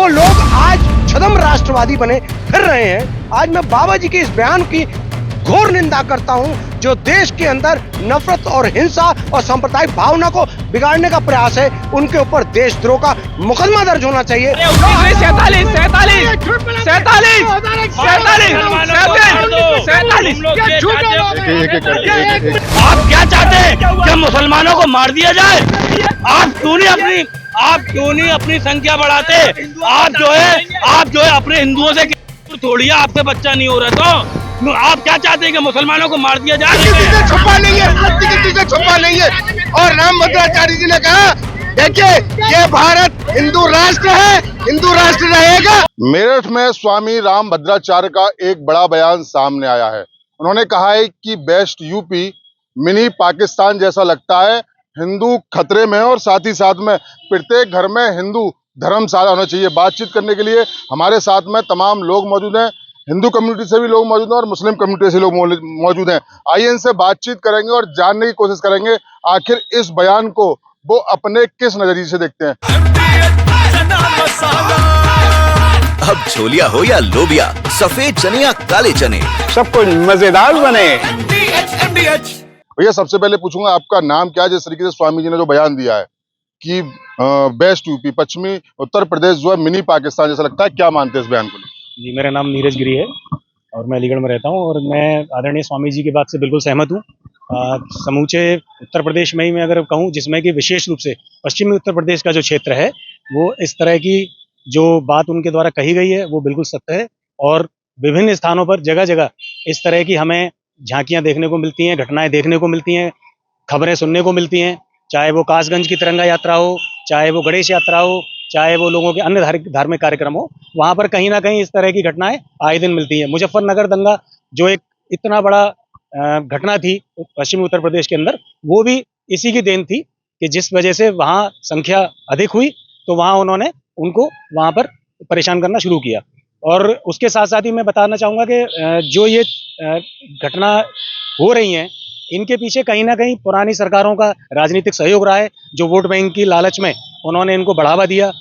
वो लोग आज छदम राष्ट्रवादी बने फिर रहे हैं। आज मैं बाबा जी के इस बयान की घोर निंदा करता हूं, जो देश के अंदर नफरत और हिंसा और सांप्रदायिक भावना को बिगाड़ने का प्रयास है। उनके ऊपर देशद्रोह का मुकदमा दर्ज होना चाहिए। आप क्या चाहते हैं कि मुसलमानों को मार दिया जाए? आप क्यों नहीं अपनी संख्या बढ़ाते? आप जो है अपने हिंदुओं से थोड़ी, आपसे बच्चा नहीं हो रहा तो आप क्या चाहते हैं कि मुसलमानों को मार दिया जाए? छुपा नहीं है। और रामभद्राचार्य जी ने कहा, देखिए ये भारत हिंदू राष्ट्र है, हिंदू राष्ट्र रहेगा। मेरठ में स्वामी रामभद्राचार्य का एक बड़ा बयान सामने आया है। उन्होंने कहा है कि बेस्ट यूपी मिनी पाकिस्तान जैसा लगता है, हिंदू खतरे में है और साथ ही साथ में प्रत्येक घर में हिंदू धर्मशाला होना चाहिए। बातचीत करने के लिए हमारे साथ में तमाम लोग मौजूद हैं, हिंदू कम्युनिटी से भी लोग मौजूद हैं और मुस्लिम कम्युनिटी से लोग मौजूद हैं। आइए इनसे बातचीत करेंगे और जानने की कोशिश करेंगे आखिर इस बयान को वो अपने किस नजरिए से देखते हैं। अब छोलिया हो या लोबिया, सफेद चने या काले चने, सब कुछ मजेदार बने। भैया सबसे पहले पूछूंगा आपका नाम क्या है? जिस तरीके से स्वामी जी ने जो बयान दिया है कि बेस्ट यूपी पश्चिमी उत्तर प्रदेश जो है मिनी पाकिस्तान जैसा लगता है, क्या मानते हैं इस बयान को? जी, मेरा नाम नीरज गिरी है और मैं अलीगढ़ में रहता हूं और मैं आदरणीय स्वामी जी की बात से बिल्कुल सहमत हूं। समूचे उत्तर प्रदेश में ही मैं अगर कहूं, जिसमें कि विशेष रूप से पश्चिमी उत्तर प्रदेश का जो क्षेत्र है, वो इस तरह की जो बात उनके द्वारा कही गई है वो बिल्कुल सत्य है। और विभिन्न स्थानों पर जगह जगह इस तरह की हमें झांकियाँ देखने को मिलती हैं, घटनाएँ देखने को मिलती हैं, खबरें सुनने को मिलती हैं। चाहे वो कासगंज की तिरंगा यात्रा हो, चाहे वो गणेश यात्रा हो, चाहे वो लोगों के अन्य धार्मिक कार्यक्रम हो, वहाँ पर कहीं ना कहीं इस तरह की घटनाएं आए दिन मिलती हैं। मुजफ्फरनगर दंगा जो एक इतना बड़ा घटना थी पश्चिमी उत्तर प्रदेश के अंदर, वो भी इसी की देन थी कि जिस वजह से वहाँ संख्या अधिक हुई तो वहाँ उन्होंने उनको वहाँ पर परेशान करना शुरू किया। और उसके साथ साथ ही मैं बताना चाहूँगा कि जो ये घटना हो रही हैं, इनके पीछे कहीं ना कहीं पुरानी सरकारों का राजनीतिक सहयोग रहा है, जो वोट बैंक की लालच में उन्होंने इनको बढ़ावा दिया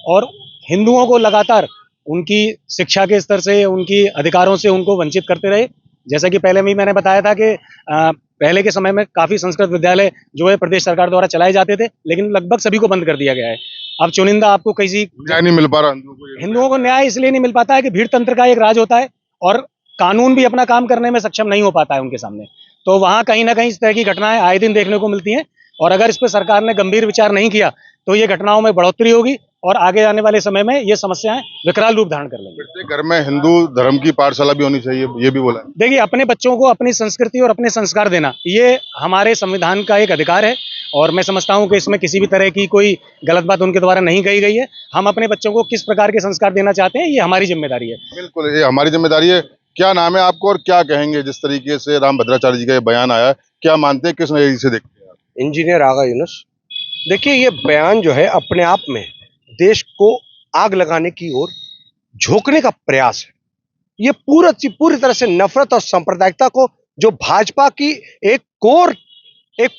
और हिंदुओं को लगातार उनकी शिक्षा के स्तर से, उनकी अधिकारों से उनको वंचित करते रहे। जैसा कि पहले भी मैंने बताया था कि पहले के समय में काफ़ी संस्कृत विद्यालय जो है प्रदेश सरकार द्वारा चलाए जाते थे, लेकिन लगभग सभी को बंद कर दिया गया है। अब चुनिंदा आपको किसी न्याय नहीं मिल पा रहा हिंदुओं को न्याय इसलिए नहीं मिल पाता है कि भीड़ तंत्र का एक राज होता है और कानून भी अपना काम करने में सक्षम नहीं हो पाता है उनके सामने। तो वहाँ कहीं ना कहीं इस तरह की घटनाएं आए दिन देखने को मिलती हैं और अगर इस पर सरकार ने गंभीर विचार नहीं किया तो ये घटनाओं में बढ़ोतरी होगी और आगे आने वाले समय में ये समस्याएं विकराल रूप धारण कर लेंगी। घर में हिंदू धर्म की पाठशाला भी होनी चाहिए, ये भी बोला। देखिए, अपने बच्चों को अपनी संस्कृति और अपने संस्कार देना ये हमारे संविधान का एक अधिकार है और मैं समझता हूँ कि इसमें किसी भी तरह की कोई गलत बात उनके द्वारा नहीं कही गई है। हम अपने बच्चों को किस प्रकार के संस्कार देना चाहते हैं, ये हमारी जिम्मेदारी है। बिल्कुल, ये हमारी जिम्मेदारी है। क्या नाम है आपको और क्या कहेंगे जिस तरीके से रामभद्राचार्य जी का ये बयान आया है, क्या मानते हैं, किस नजरिए से देखते हैं? इंजीनियर आगा यूनुस। देखिए, ये बयान जो है अपने आप में देश को आग लगाने की ओर झोंकने का प्रयास है। ये पूरी तरह से नफरत और सांप्रदायिकता को, जो भाजपा की एक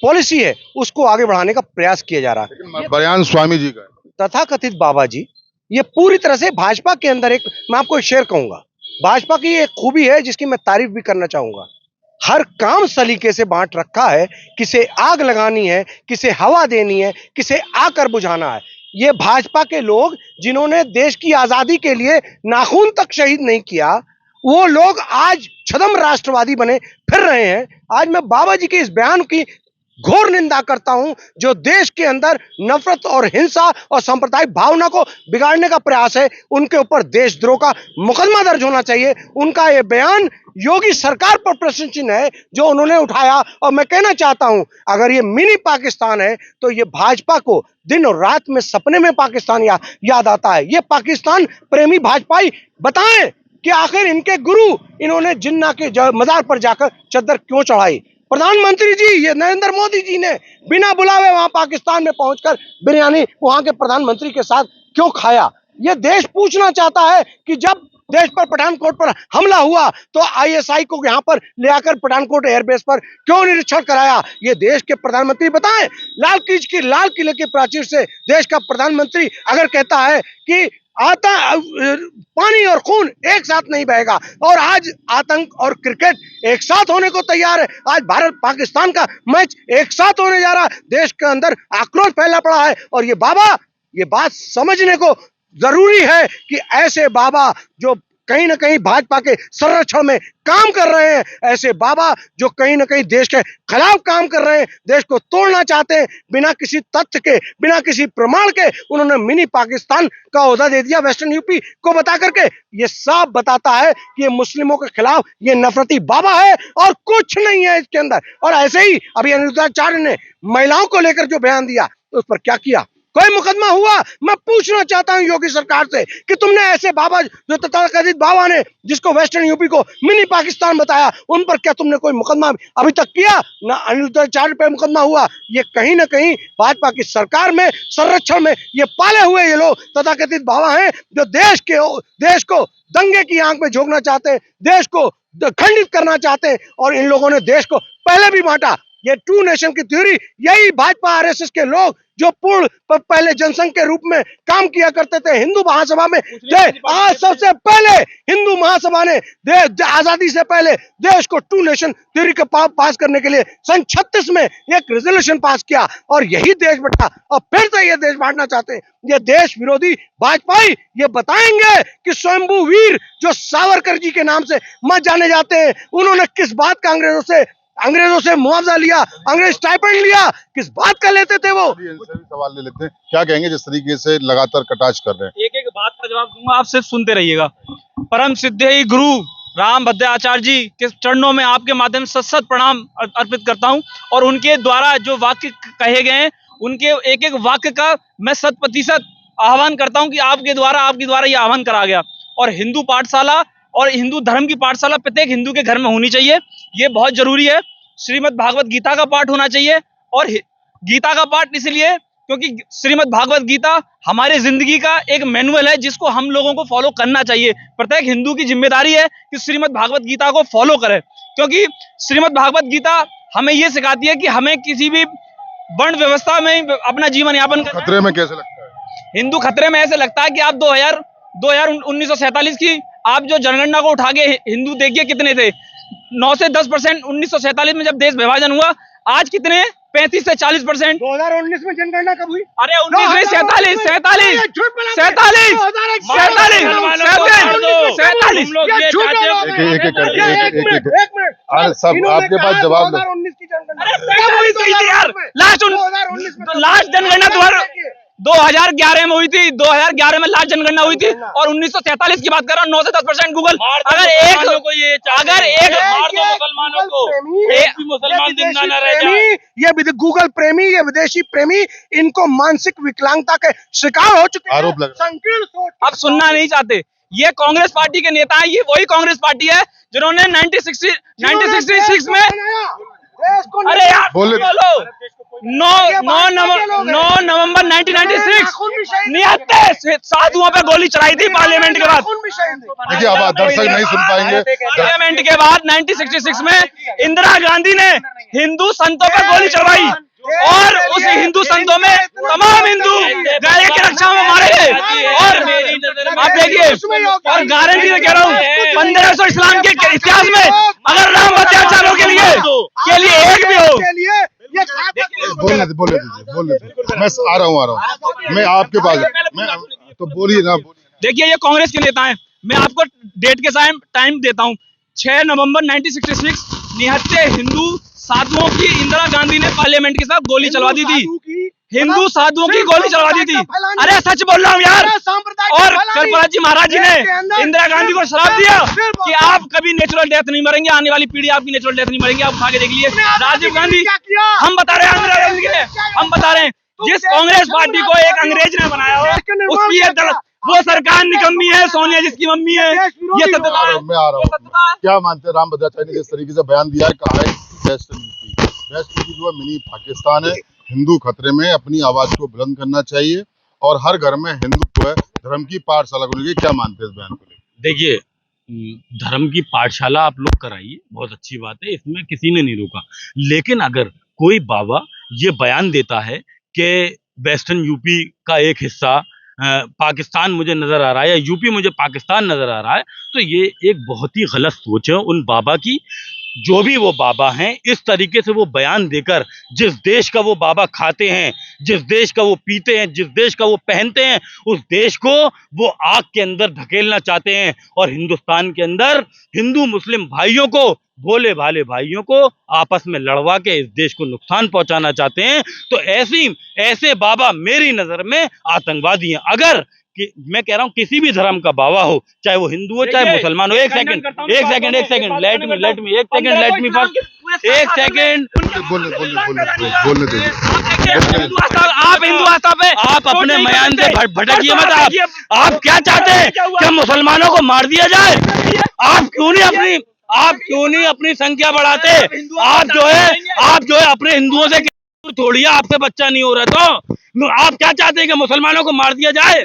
पॉलिसी है, उसको आगे बढ़ाने का प्रयास किया जा रहा है। बयान स्वामी जी का तथाकथित बाबा जी, ये पूरी तरह से भाजपा के अंदर मैं आपको एक शेर कहूंगा, भाजपा की एक खूबी है जिसकी मैं तारीफ भी करना चाहूंगा। हर काम सलीके से बांट रखा है, किसे आग लगानी है, किसे हवा देनी है, किसे आकर बुझाना है। ये भाजपा के लोग जिन्होंने देश की आजादी के लिए नाखून तक शहीद नहीं किया, वो लोग आज छदम राष्ट्रवादी बने फिर रहे हैं। आज मैं बाबा जी के इस बयान की घोर निंदा करता हूं, जो देश के अंदर नफरत और हिंसा और सांप्रदायिक भावना को बिगाड़ने का प्रयास है। उनके ऊपर देशद्रोह का मुकदमा दर्ज होना चाहिए। उनका ये बयान योगी सरकार पर प्रश्न चिन्ह है जो उन्होंने उठाया। और मैं कहना चाहता हूं, अगर ये मिनी पाकिस्तान है तो ये भाजपा को दिन और रात में सपने में पाकिस्तान याद आता है। ये पाकिस्तान प्रेमी भाजपाई बताएं कि आखिर इनके गुरु इन्होंने जिन्ना के मजार पर जाकर चद्दर क्यों चढ़ाई। प्रधानमंत्री जी, ये नरेंद्र मोदी जी ने बिना बुलावे वहां पाकिस्तान में पहुंचकर बिरयानी वहां के प्रधानमंत्री के साथ क्यों खाया। ये देश पूछना चाहता है कि जब देश पर पठानकोट पर हमला हुआ तो आईएसआई को यहां पर ले आकर पठानकोट एयरबेस पर क्यों निरीक्षण कराया। ये देश के प्रधानमंत्री बताएं। लाल किले के प्राचीर से देश का प्रधानमंत्री अगर कहता है कि पानी और खून एक साथ नहीं बहेगा। और आज आतंक और क्रिकेट एक साथ होने को तैयार है। आज भारत पाकिस्तान का मैच एक साथ होने जा रहा है। देश के अंदर आक्रोश फैला पड़ा है और ये बाबा, ये बात समझने को जरूरी है कि ऐसे बाबा जो कहीं ना कहीं भाजपा के संरक्षण में काम कर रहे हैं, ऐसे बाबा जो कहीं ना कहीं देश के खिलाफ काम कर रहे हैं, देश को तोड़ना चाहते हैं, बिना किसी तथ्य के, बिना किसी प्रमाण के उन्होंने मिनी पाकिस्तान का ओहदा दे दिया वेस्टर्न यूपी को बता करके। ये साफ बताता है कि ये मुस्लिमों के खिलाफ ये नफरती बाबा है और कुछ नहीं है इसके अंदर। और ऐसे ही अभी अनिरुद्धाचार्य ने महिलाओं को लेकर जो बयान दिया उस पर क्या किया? कोई मुकदमा हुआ? मैं पूछना चाहता हूं योगी सरकार से कि तुमने ऐसे बाबा जो तथाकथित बाबा ने जिसको वेस्टर्न यूपी को मिनी पाकिस्तान बताया, उन पर क्या तुमने कोई मुकदमा अभी तक किया? ना अनिरुद्धाचार्य पे मुकदमा हुआ। ये कहीं ना कहीं भाजपा की सरकार में, संरक्षण में ये पाले हुए ये लोग तथाकथित बाबा हैं जो देश को दंगे की आंख में झोंकना चाहते हैं, देश को खंडित करना चाहते हैं। और इन लोगों ने देश को पहले भी बांटा। ये टू नेशन की थ्योरी यही भाजपा आरएसएस के लोग जो पूर्ण पहले जनसंघ के रूप में काम किया करते थे हिंदू महासभा में, आज सबसे पहले हिंदू महासभा ने आजादी से पहले देश को टू नेशन थ्योरी का पास करने के लिए सन 36 में एक रेजोल्यूशन पास किया और यही देश बटा। और फिर से ये देश बांटना चाहते हैं। ये देश विरोधी भाजपाई ये बताएंगे कि स्वयंभू वीर जो सावरकर जी के नाम से मत जाने जाते हैं, उन्होंने किस बात का अंग्रेजों से मुआवजा लिया, अंग्रेज स्टाइपेंड लिया, किस बात का लेते थे वो? सवाल ले लेते हैं, क्या कहेंगे जिस तरीके से लगातार कटाक्ष कर रहे हैं? एक एक बात का जवाब दूंगा, आप सिर्फ सुनते रहिएगा। परम सिद्धेय गुरु राम भद्राचार्य जी के चरणों में आपके माध्यम से सत प्रणाम अर्पित करता हूं और उनके द्वारा जो वाक्य कहे गए हैं उनके एक एक वाक्य का मैं 100% आह्वान करता हूं कि आपके द्वारा ये आह्वान करा गया। और हिंदू पाठशाला और हिंदू धर्म की पाठशाला प्रत्येक हिंदू के घर में होनी चाहिए, ये बहुत जरूरी है। श्रीमद् भागवत गीता का पाठ होना चाहिए। और गीता का पाठ इसलिए क्योंकि श्रीमद् भागवत गीता हमारी जिंदगी का एक मैनुअल है जिसको हम लोगों को फॉलो करना चाहिए। प्रत्येक हिंदू की जिम्मेदारी है कि श्रीमद् भागवत गीता को फॉलो करे, क्योंकि श्रीमद् भागवत गीता हमें यह सिखाती है कि हमें किसी भी वर्ण व्यवस्था में अपना जीवन यापन खतरे में कैसे लगता है? हिंदू खतरे में ऐसे लगता है कि आप 1947 की आप जो जनगणना को उठा के हिंदू देखिए कितने थे, 9 से 10%। 1947 में जब देश विभाजन हुआ, आज कितने? 35 से 40%। 2019 में जनगणना कब हुई? अरे 19 में 47। सब आपके पास जवाब लास्ट जनगणना 2011 में हुई थी। 2011 में लास्ट जनगणना हुई थी और 1947 की बात कर रहा हूँ। 9 से 10% गूगल। अगर ये गूगल प्रेमी, ये विदेशी प्रेमी, इनको मानसिक विकलांगता के शिकार हो चुके हैं। आरोप लगा। संकीर्ण सोच अब सुनना नहीं चाहते। ये कांग्रेस पार्टी के नेता हैं। ये वही कांग्रेस पार्टी है जिन्होंने 1966 में, अरे यार बोलो, 9 नवंबर 1996 साधुओं पे गोली चलाई थी पार्लियामेंट के बाद। देखिए अब दर्शक नहीं सुन पाएंगे। पार्लियामेंट के बाद 1966 में इंदिरा गांधी ने हिंदू संतों पर गोली चलवाई और उस हिंदू संतों में तमाम हिंदू गाय की रक्षा में मारे गए। और आप देखिए, और गारंटी से कह रहा हूँ 1500 इस्लाम के इतिहास में अगर राम अत्याचारों के लिए एक भी हो। बोलने दीजिए। मैं आ रहा हूँ मैं आपके पास, मैं तो बोलिए ना। देखिए ये कांग्रेस के नेता हैं। मैं आपको डेट के टाइम देता हूँ। 6 नवंबर 1966 निहत्थे हिंदू साधुओं की इंदिरा गांधी ने पार्लियामेंट के साथ गोली चलवा दी थी। हिंदू साधुओं की गोली चलवा दी थी। अरे सच बोल रहा हूँ यार। और कृपलाल जी महाराज जी ने इंदिरा गांधी को श्राप दिया कि आप कभी नेचुरल डेथ नहीं मरेंगे, आने वाली पीढ़ी आपकी नेचुरल डेथ नहीं मरेंगी। आप उठा के देख लिए। राजीव गांधी, हम बता रहे हैं इंदिरा गांधी के लिए, हम बता रहे हैं जिस कांग्रेस पार्टी को एक अंग्रेज ने बनाया हो उसकी वो सरकार निकम्मी है, सोनिया जिसकी मम्मी है। ये सत्यता है। मैं आ रहा हूँ। क्या मानते हैं राम भद्राचार्य ने जिस तरीके से बयान दिया है, कहा है वेस्ट यूपी जो मिनी पाकिस्तान है, हिंदू खतरे में, अपनी आवाज को बुलंद करना चाहिए और हर घर में हिंदू है, धर्म की पाठशाला को लेकर क्या मानते हैं इस बयान को लेकर? देखिए धर्म की पाठशाला आप लोग कराइए, बहुत अच्छी बात है, इसमें किसी ने नहीं रोका। लेकिन अगर कोई बाबा ये बयान देता है कि वेस्टर्न यूपी का एक हिस्सा पाकिस्तान मुझे नजर आ रहा है या यूपी मुझे पाकिस्तान नजर आ रहा है, तो ये एक बहुत ही गलत सोच है उन बाबा की। जो भी वो बाबा हैं, इस तरीके से वो बयान देकर जिस देश का वो बाबा खाते हैं, जिस देश का वो पीते हैं, जिस देश का वो पहनते हैं, उस देश को वो आग के अंदर धकेलना चाहते हैं और हिंदुस्तान के अंदर हिंदू मुस्लिम भाइयों को, भोले भाले भाइयों को आपस में लड़वा के इस देश को नुकसान पहुंचाना चाहते हैं। तो ऐसे बाबा मेरी नजर में आतंकवादी हैं। अगर कि मैं कह रहा हूं किसी भी धर्म का बाबा हो, चाहे वो हिंदू हो चाहे मुसलमान हो, एक सेकंड लेट मी फर्स्ट, एक सेकंड बोलने दीजिए। आप हिंदू आस्था पे आप अपने बयान से भटकिए मत। आप क्या चाहते हैं? क्या मुसलमानों को मार दिया जाए? आप क्यों नहीं अपनी संख्या बढ़ाते? आप जो है अपने हिंदुओं से थोड़ी है, आपसे बच्चा नहीं हो रहा तो आप क्या चाहते हैं कि मुसलमानों को मार दिया जाए?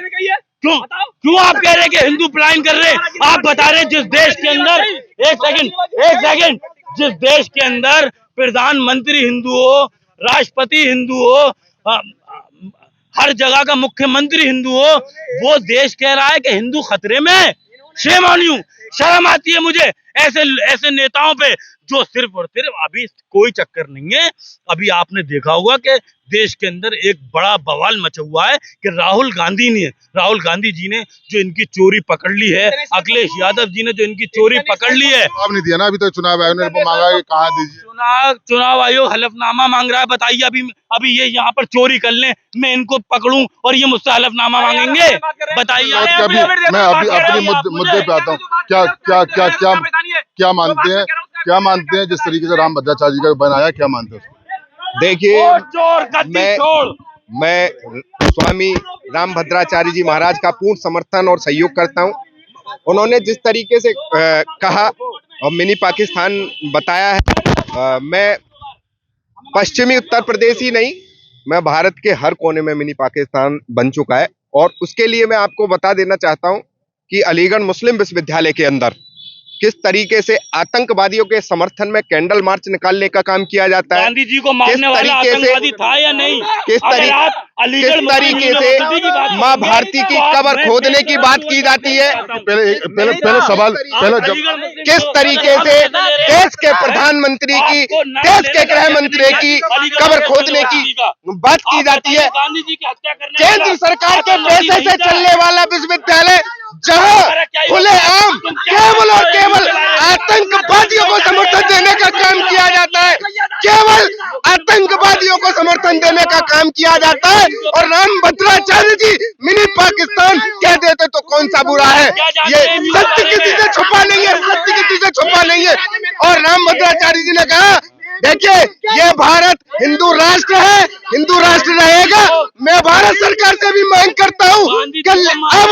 क्यों आप कह रहे हैं कि हिंदू प्लान कर रहे हैं? आप बता रहे हैं जिस देश के अंदर, एक सेकंड, जिस देश के अंदर प्रधानमंत्री हिंदू हो, राष्ट्रपति हिंदू हो, हर जगह का मुख्यमंत्री हिंदू हो, वो देश कह रहा है कि हिंदू खतरे में। शेम ऑन यू, शर्म आती है मुझे ऐसे नेताओं पे जो सिर्फ और सिर्फ, अभी कोई चक्कर नहीं है, अभी आपने देखा होगा कि देश के अंदर एक बड़ा बवाल मचा हुआ है कि राहुल गांधी जी ने जो इनकी चोरी पकड़ ली है, अखिलेश यादव जी ने जो इनकी चोरी पकड़ ली है। जवाब नहीं दिया ना अभी तक, चुनाव आयोग ने मांगा है, कहा दीजिए। चुनाव आयोग हलफनामा मांग रहा है, बताइए अभी ये यहाँ पर चोरी कर लें, मैं इनको पकड़ूं और ये मुझसे हलफनामा मांगेंगे? बताइए। मैं अभी अपने मुद्दे पे आता हूँ। क्या मानते हैं जिस तरीके से राम भद्राचार्य जी का बनाया, क्या मानते हैं? देखिए, मैं स्वामी राम भद्राचार्य जी महाराज का पूर्ण समर्थन और सहयोग करता हूं। उन्होंने जिस तरीके से कहा और मिनी पाकिस्तान बताया है, मैं पश्चिमी उत्तर प्रदेश ही नहीं, मैं भारत के हर कोने में मिनी पाकिस्तान बन चुका है। और उसके लिए मैं आपको बता देना चाहता हूं कि अलीगढ़ मुस्लिम विश्वविद्यालय के अंदर किस तरीके से आतंकवादियों के समर्थन में कैंडल मार्च निकालने का काम किया जाता है, गांधी जी को मारने वाला आतंकवादी था या नहीं? किस तरीके से माँ भारती की कब्र खोदने की बात की जाती है, पहले सवाल, किस तरीके से देश के प्रधानमंत्री की, देश के गृह मंत्री की कब्र खोदने की बात की जाती है। गांधी जी की हत्या करने केंद्र सरकार के पैसे से चलने वाला विश्वविद्यालय जहां खुलेआम केवल और केवल आतंकवादियों को समर्थन देने का काम किया जाता है, केवल आतंकवादियों को समर्थन देने का काम किया जाता है। और राम भद्राचार्य जी मिनी पाकिस्तान कह देते तो कौन सा बुरा है? ये सत्य किसी से छुपा नहीं है, और राम भद्राचार्य जी ने कहा, देखिए ये भारत हिंदू राष्ट्र है, हिंदू राष्ट्र रहेगा। मैं भारत सरकार से भी मांग करता हूँ कि अब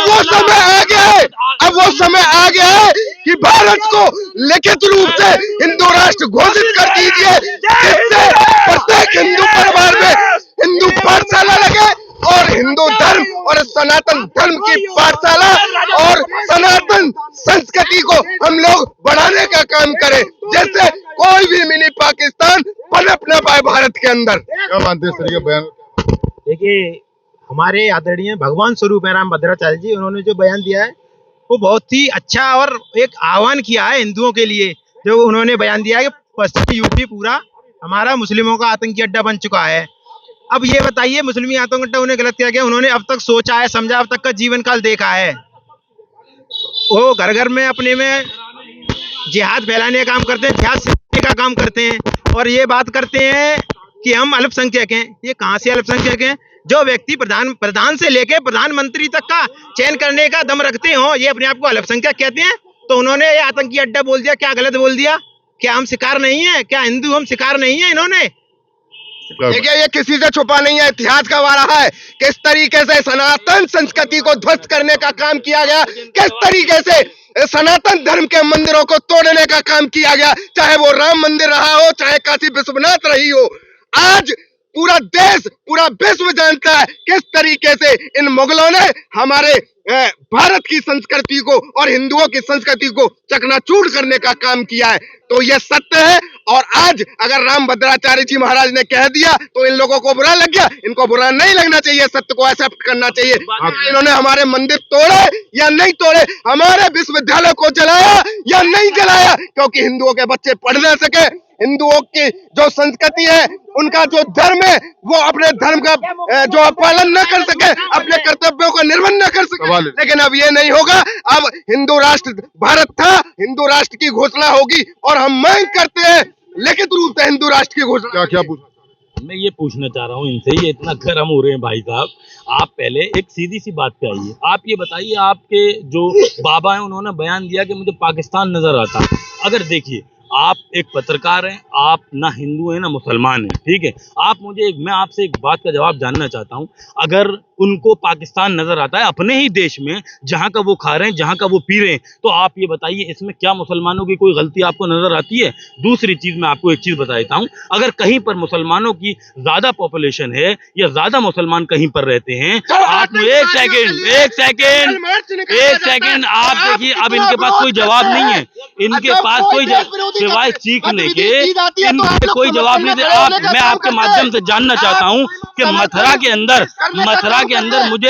वो समय आ गया है कि भारत को लिखित रूप से हिंदू राष्ट्र घोषित कर दीजिए, जिससे प्रत्येक हिंदू परिवार में हिंदू पाठशाला लगे और हिंदू धर्म और सनातन धर्म की पाठशाला और सनातन संस्कृति को हम लोग बढ़ाने का काम करें, जिससे कोई भी मिनी पाकिस्तान पनप न पाए भारत के अंदर। क्या मानते हैं सर ये बयान? देखिए, हमारे आदरणीय भगवान स्वरूप है राम भद्राचार्य जी, उन्होंने जो बयान दिया है वो बहुत ही अच्छा और एक आह्वान किया है हिंदुओं के लिए। जो उन्होंने बयान दिया है कि पश्चिमी यूपी पूरा हमारा मुस्लिमों का आतंकी अड्डा बन चुका है। अब ये बताइए, मुस्लिमी आतंकी अड्डा उन्हें गलत किया गया? उन्होंने अब तक सोचा है, समझा, अब तक का जीवन काल देखा है। वो घर घर में अपने में जिहाद फैलाने का काम करते हैं, जिहाद सिखाने का काम करते हैं, और ये बात करते हैं कि हम अल्पसंख्यक हैं। ये कहाँ से अल्पसंख्यक हैं? जो व्यक्ति प्रधान से लेके प्रधानमंत्री तक का चयन करने का दम रखते हो, ये अपने आप को अल्पसंख्यक कहते हैं। तो उन्होंने ये आतंकी अड्डा बोल दिया, क्या गलत बोल दिया? क्या हम शिकार नहीं है? क्या हिंदू हम शिकार नहीं है? इन्होंने देखिए, ये किसी से छुपा नहीं है, इतिहास का वारा है। किस तरीके से सनातन संस्कृति को ध्वस्त करने का काम किया गया, किस तरीके से सनातन धर्म के मंदिरों को तोड़ने का काम किया गया, चाहे वो राम मंदिर रहा हो, चाहे काशी विश्वनाथ रही हो। आज पूरा देश, पूरा विश्व जानता है किस तरीके से इन मुगलों ने हमारे भारत की संस्कृति को और हिंदुओं की संस्कृति को चकनाचूर करने का काम किया है। तो यह सत्य है और आज अगर रामभद्राचार्य जी महाराज ने कह दिया तो इन लोगों को बुरा लग गया। इनको बुरा नहीं लगना चाहिए, सत्य को एक्सेप्ट करना चाहिए। इन्होंने हमारे मंदिर तोड़े या नहीं तोड़े, हमारे विश्वविद्यालय को जलाया या नहीं जलाया, क्योंकि हिंदुओं के बच्चे पढ़ ना सके, हिंदुओं की जो संस्कृति है, उनका जो धर्म है, वो अपने धर्म का जो पालन न कर सके, अपने कर्तव्यों को निर्वहन न कर सके। लेकिन अब ये नहीं होगा। अब हिंदू राष्ट्र भारत था, हिंदू राष्ट्र की घोषणा होगी और हम मांग करते हैं लिखित रूप से हिंदू राष्ट्र की घोषणा। क्या पूछा? मैं ये पूछना चाह रहा हूँ इनसे, ये इतना गर्म हो रहे हैं भाई साहब, आप पहले एक सीधी सी बात पे आइए। आप ये बताइए, आपके जो बाबा हैं उन्होंने बयान दिया कि मुझे पाकिस्तान नजर आता है। अगर देखिए, आप एक पत्रकार हैं, आप ना हिंदू हैं ना मुसलमान हैं, ठीक है, आप मुझे मैं आपसे एक बात का जवाब जानना चाहता हूं। अगर उनको पाकिस्तान नजर आता है अपने ही देश में, जहां का वो खा रहे हैं, जहां का वो पी रहे हैं, तो आप ये बताइए इसमें क्या मुसलमानों की कोई गलती आपको नजर आती है? दूसरी चीज, मैं आपको एक चीज बता देता हूं, अगर कहीं पर मुसलमानों की ज्यादा पॉपुलेशन है या ज्यादा मुसलमान कहीं पर रहते हैं, आप एक सेकेंड आप देखिए, अब इनके पास कोई जवाब नहीं है, इनके पास कोई सिवाय सीखने के इनके कोई जवाब नहीं दे। मैं आपके माध्यम से जानना चाहता हूं कि मथुरा के अंदर मुझे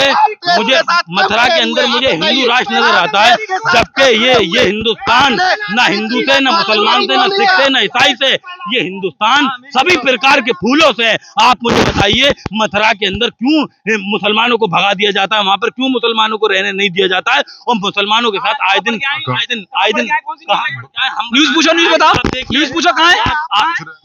हिंदू राष्ट्र नजर आता है, जबकि ये हिंदुस्तान ना हिंदू से, ना मुसलमान से, ना सिख से, ना ईसाई से, ये हिंदुस्तान सभी प्रकार के फूलों से है। आप मुझे बताइए, मथुरा के अंदर क्यों मुसलमानों को भगा दिया जाता है, वहां पर क्यों मुसलमानों को रहने नहीं दिया जाता है, और मुसलमानों के साथ आए दिन न्यूज पूछो, न्यूज बता, न्यूज पूछो कहाँ है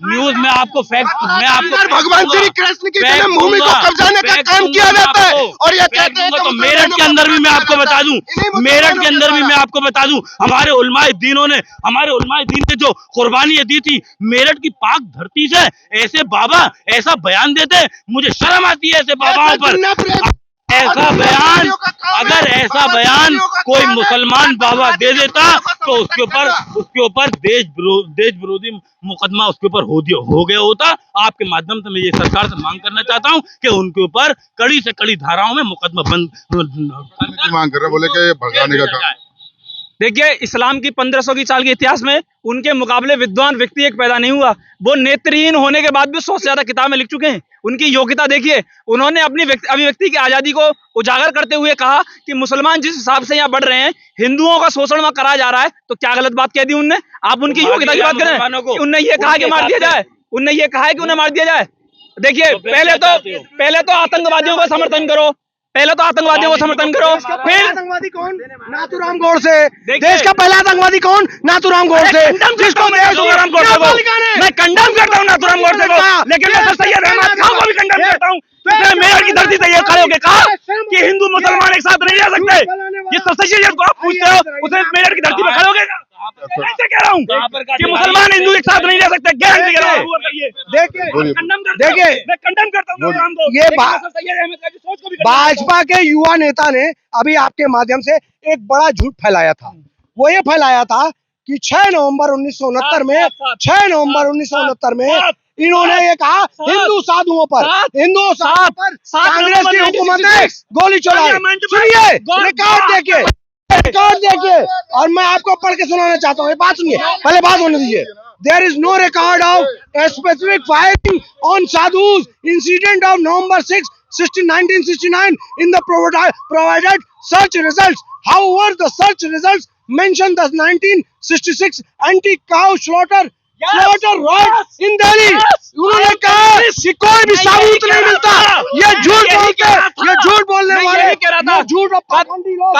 न्यूज में आपको फैक्ट, मैं आपको भगवान श्री कृष्ण की जन्मभूमि को कब्जाने का काम किया जाता है और ये कहते हैं तो मेरठ के अंदर भी मैं आपको बता दूं, मेरठ के अंदर भी मैं आपको बता दूं, हमारे उलमाए दीन ने जो कुर्बानियां दी थी मेरठ की पाक धरती से, ऐसे बाबा ऐसा बयान देते, मुझे शर्म आती है ऐसे बाबाओं पर। ऐसा बयान, अगर ऐसा बयान कोई मुसलमान बाबा दे देता तो उसके ऊपर देश विरोधी मुकदमा उसके ऊपर हो गया होता। आपके माध्यम से मैं ये सरकार से मांग करना चाहता हूं कि उनके ऊपर कड़ी से कड़ी धाराओं में मुकदमा बंद मांग कर रहे, बोले कि भगाने का काम। देखिए, इस्लाम की 1500 की साल के इतिहास में उनके मुकाबले विद्वान व्यक्ति एक पैदा नहीं हुआ। वो नेत्रहीन होने के बाद भी 100 से ज्यादा किताबें लिख चुके हैं। उनकी योग्यता देखिए, उन्होंने अपनी अभिव्यक्ति की आजादी को उजागर करते हुए कहा कि मुसलमान जिस हिसाब से यहाँ बढ़ रहे हैं, हिंदुओं का शोषण वहां करा जा रहा है, तो क्या गलत बात कह दी उनने? आप उनकी योग्यता की बात करें, उनने ये कहा कि मार दिया जाए, उनने ये कहा है कि उन्हें मार दिया जाए। देखिए, पहले तो आतंकवादियों का समर्थन करो, फिर आतंकवादी कौन? नाथूराम गोडसे। देश का पहला आतंकवादी कौन? नाथूराम गोडसे। जिसको मैं कंडम करता हूँ नाथूराम गोडसे को, लेकिन मैं सर सैयद अहमद खान को भी कंडम करता हूँ। मेरठ की धरती से ये खड़े होकर कहा कि हिंदू मुसलमान एक साथ नहीं रह सकते। ये सर सैयद को आप पूछते हो, उसे मेरठ की धरती पर खड़े होकर ऐसे कह रहा हूँ कि मुसलमान हिंदू एक साथ नहीं रह सकते। गारंटी कह रहा हूँ। देखिए, मैं कंडम करता हूँ ये भाजपा के युवा नेता ने अभी आपके माध्यम से एक बड़ा झूठ फैलाया था। वो ये फैलाया था कि 6 नवंबर 1969 में इन्होंने ये कहा हिंदू साधुओं पर कांग्रेस की हुकूमत ने गोली चलाई। सुनिए, रिकॉर्ड देखिए, और मैं आपको पढ़ के सुनाना चाहता हूँ। ये बात सुनिए, पहले बात होने दीजिए। There is no record of a specific firing on Sadhu's incident of November 6, 1969 in the provided search results. However, the search results mention the 1966 anti-cow slaughter riots in Delhi. उन्होंने कहा कि कोई भी सबूत नहीं मिलता। ये झूठ बोलने वाले, ये झूठ और पाखंडी लोग,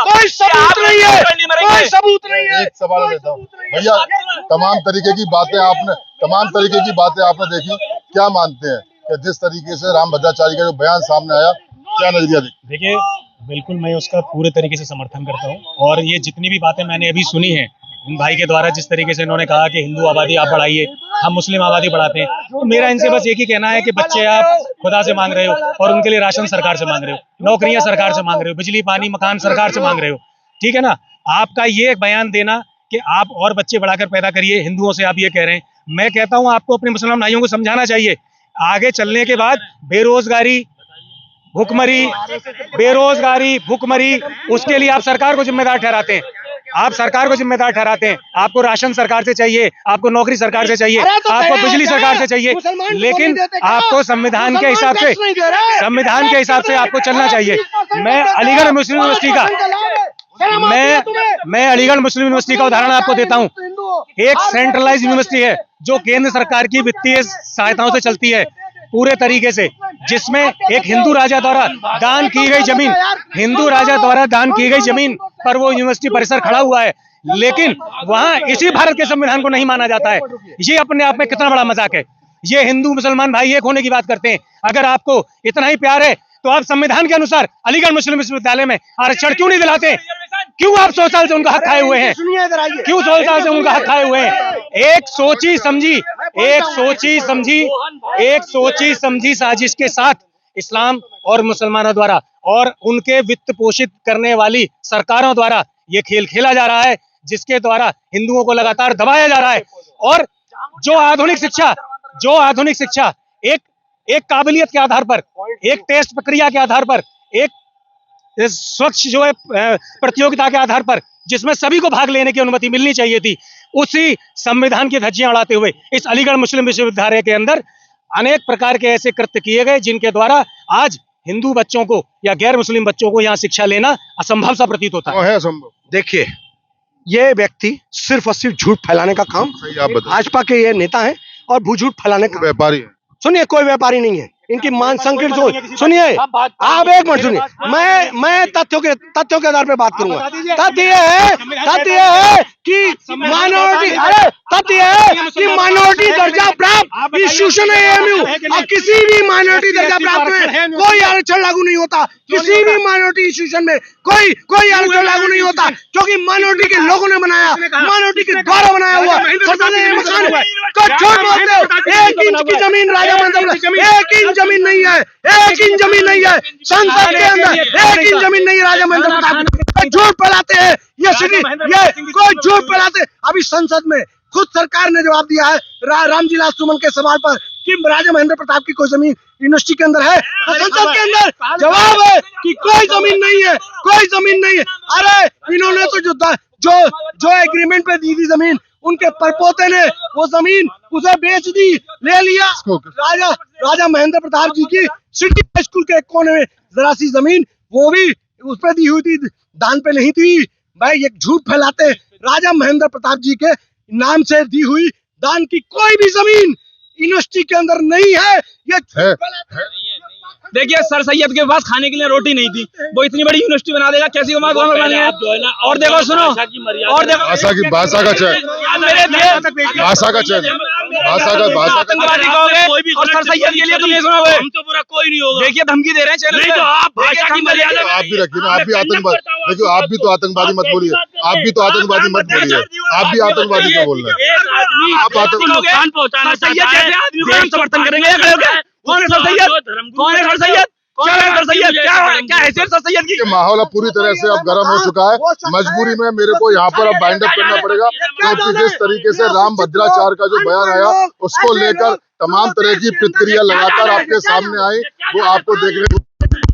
कोई सबूत नहीं है, कोई सबूत नहीं है। एक सवाल देता हूँ भैया, तमाम तरीके की बातें आपने देखी, क्या मानते हैं कि जिस तरीके से रामभद्राचार्य का जो बयान सामने आया, क्या नजरिया देखिए, बिल्कुल मैं उसका पूरे तरीके से समर्थन करता हूँ। और ये जितनी भी बातें मैंने अभी सुनी है उन भाई के द्वारा, जिस तरीके से इन्होंने कहा कि हिंदू आबादी आप बढ़ाइए, हम मुस्लिम आबादी बढ़ाते हैं, तो मेरा इनसे बस एक ही कहना है कि बच्चे आप खुदा से मांग रहे हो और उनके लिए राशन सरकार से मांग रहे हो, नौकरियां सरकार से मांग रहे हो, बिजली पानी मकान सरकार से मांग रहे हो, ठीक है ना। आपका ये बयान देना कि आप और बच्चे बढ़ाकर पैदा करिए हिंदुओं से, आप ये कह रहे हैं, मैं कहता हूँ आपको अपने मुसलमान भाइयों को समझाना चाहिए। आगे चलने के बाद बेरोजगारी भुखमरी, उसके लिए आप सरकार को जिम्मेदार ठहराते हैं। आप सरकार को जिम्मेदार ठहराते हैं, आपको राशन सरकार से चाहिए, आपको नौकरी सरकार से चाहिए, अरे तो आपको दया बिजली करें, सरकार से चाहिए, मुसलमान को लेकिन नहीं देते क्या? आपको संविधान के हिसाब से, मुसलमान टैक्स नहीं दे रहे। संविधान के हिसाब से आपको चलना चाहिए। मैं अलीगढ़ मुस्लिम यूनिवर्सिटी का मैं अलीगढ़ मुस्लिम यूनिवर्सिटी का उदाहरण आपको देता हूँ। एक सेंट्रलाइज यूनिवर्सिटी है जो केंद्र सरकार की वित्तीय सहायताओं से चलती है पूरे तरीके से, जिसमें एक हिंदू राजा द्वारा दान की गई जमीन, हिंदू राजा द्वारा दान की गई जमीन पर वो यूनिवर्सिटी परिसर खड़ा हुआ है, लेकिन वहां इसी भारत के संविधान को नहीं माना जाता है। ये अपने आप में कितना बड़ा मजाक है। ये हिंदू मुसलमान भाई एक होने की बात करते हैं। अगर आपको इतना ही प्यार है तो आप संविधान के अनुसार अलीगढ़ मुस्लिम विश्वविद्यालय में आरक्षण क्यों नहीं दिलाते? क्यों आप 100 साल से उनका हक खाए हुए हैं? क्यों 100 साल से उनका हक खाए हुए हैं? एक सोची समझी साजिश के साथ इस्लाम और मुसलमानों द्वारा और उनके वित्त पोषित करने वाली सरकारों द्वारा ये खेल खेला जा रहा है, जिसके द्वारा हिंदुओं को लगातार दबाया जा रहा है। और जो आधुनिक शिक्षा एक काबिलियत के आधार पर, एक टेस्ट प्रक्रिया के आधार पर, एक स्वच्छ जो है प्रतियोगिता के आधार पर, जिसमें सभी को भाग लेने की अनुमति मिलनी चाहिए थी, उसी संविधान की धज्जियां उड़ाते हुए इस अलीगढ़ मुस्लिम विश्वविद्यालय के अंदर अनेक प्रकार के ऐसे कृत्य किए गए जिनके द्वारा आज हिंदू बच्चों को या गैर मुस्लिम बच्चों को यहाँ शिक्षा लेना असंभव सा प्रतीत होता है। असंभव। देखिए, ये व्यक्ति सिर्फ और सिर्फ झूठ फैलाने का काम, सही आप बताइए। भाजपा के ये नेता हैं और झूठ फैलाने का। व्यापारी है। सुनिए, कोई व्यापारी नहीं है, इनकी मान संकीर्ण सोच। सुनिए, आप एक मिनट सुनिए, मैं तथ्यों के आधार पे बात करूंगा। तथ्य ये है कि माइनॉरिटी दर्जा प्राप्त इंस्टीट्यूशन है एएमयू, और किसी भी माइनॉरिटी दर्जा प्राप्त में कोई आरक्षण लागू नहीं होता। किसी भी माइनॉरिटी इंस्टीट्यूशन में कोई आरक्षण लागू नहीं होता, क्योंकि माइनॉरिटी के लोगों ने बनाया, माइनॉरिटी के द्वारा बनाया हुआ मकान को छोड़ बोलते हो। 1 इंच की जमीन राजा मंदिर, 1 इंच जमीन नहीं है, 1 इंच जमीन नहीं है संसद के अंदर, 1 इंच जमीन नहीं है राजा महेंद्र प्रताप। झूठ फैलाते हैं ये कोई झूठ फैलाते। अभी संसद में खुद सरकार ने जवाब दिया है रामजी सुमन के सवाल पर कि राजा महेंद्र प्रताप की कोई जमीन यूनिवर्सिटी के अंदर है, तो संसद के अंदर जवाब है कि कोई जमीन नहीं है, कोई जमीन नहीं है। अरे इन्होंने तो जो एग्रीमेंट पे दी थी जमीन, उनके परपोते ने वो जमीन उसे बेच दी, ले लिया। राजा महेंद्र प्रताप जी की सिटी स्कूल के एक कोने में जरा सी जमीन, वो भी उस पर दी हुई थी, दान पे नहीं थी। भाई ये झूठ फैलाते। राजा महेंद्र प्रताप जी के नाम से दी हुई दान की कोई भी जमीन यूनिवर्सिटी के अंदर नहीं है। ये देखिए, सर सैयद के पास खाने के लिए रोटी नहीं थी, वो इतनी बड़ी यूनिवर्सिटी बना देगा, कैसी गवर्नमेंट बनी है। और देखो, सुनो, और देखो भाषा का चयन, आतंकवादी कहोगे और सर सैयद के लिए तुम नहीं सुनोगे। हम तो पूरा कोई नहीं होगा। देखिए, धमकी दे रहे हैं चैनल पे। आप भाषा की मर्यादा आप भी रखिए ना, आप भी आतंकवादी। देखिए, आप भी तो आतंकवादी मत बोलिए, आप भी तो आतंकवादी मत बोलिए, आप भी आतंकवादी क्यों बोल रहे हैं? आप नुकसान पहुंचाना चाहता है, आदमी को हम समर्थन करेंगे। कौन है सर सैयद? कौन है सर सैयद? क्या है सर सैयद? क्या हैसियत सर सैयद की? माहौल अब पूरी तरह से अब गर्म हो चुका है। मजबूरी में मेरे को यहाँ पर अब बाइंड अप करना पड़ेगा, क्योंकि जिस तरीके से राम भद्राचार्य का जो बयान आया, उसको लेकर तमाम तरह की प्रतिक्रिया लगातार आपके सामने आई, वो आपको देखने को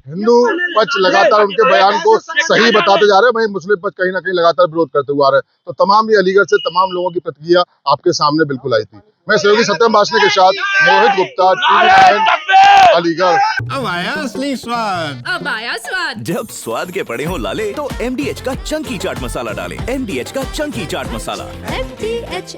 हिंदू पक्ष लगातार उनके बयान को सही बताते जा रहे हैं, वहीं मुस्लिम पक्ष कहीं ना कहीं लगातार विरोध करते हुए आ रहे हैं। तो तमाम ये अलीगढ़ से तमाम लोगों की प्रतिक्रिया आपके सामने बिल्कुल आई थी। मैं सहयोगी सत्यम भाषणे के साथ मोहित गुप्ता, TV9 अलीगढ़। अब आया असली स्वाद, अब आया स्वाद। जब स्वाद के पड़े हो लाले तो MDH का चंकी चाट मसाला डालें। MDH का चंकी चाट मसाला। MDH